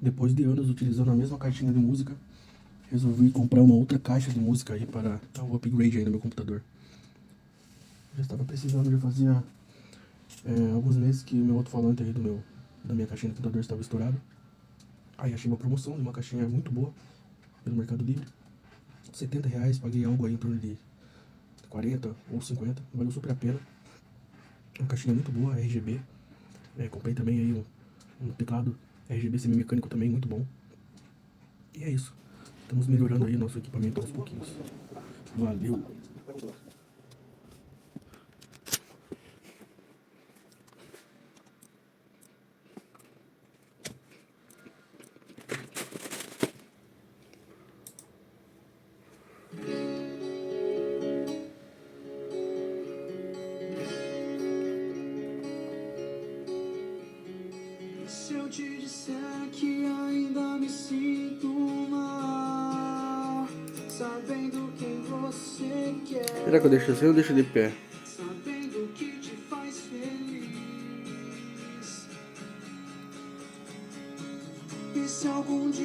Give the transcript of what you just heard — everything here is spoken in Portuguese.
Depois de anos utilizando a mesma caixinha de música, resolvi comprar uma outra caixa de música aí para dar um upgrade aí no meu computador. Já estava precisando, já fazia alguns meses que o meu alto-falante aí da minha caixinha de computador estava estourado. Aí achei uma promoção de uma caixinha muito boa pelo Mercado Livre. R$ 70, paguei algo aí em torno de 40 ou 50, valeu super a pena. Uma caixinha muito boa, RGB. Comprei também aí um teclado RGB semi-mecânico também, muito bom. E é isso. Estamos melhorando aí nosso equipamento aos pouquinhos. Valeu! Se eu te disser que ainda me sinto mal, sabendo quem você quer, Será que eu deixo assim ou deixo de pé? sabendo que te faz feliz. E se algum dia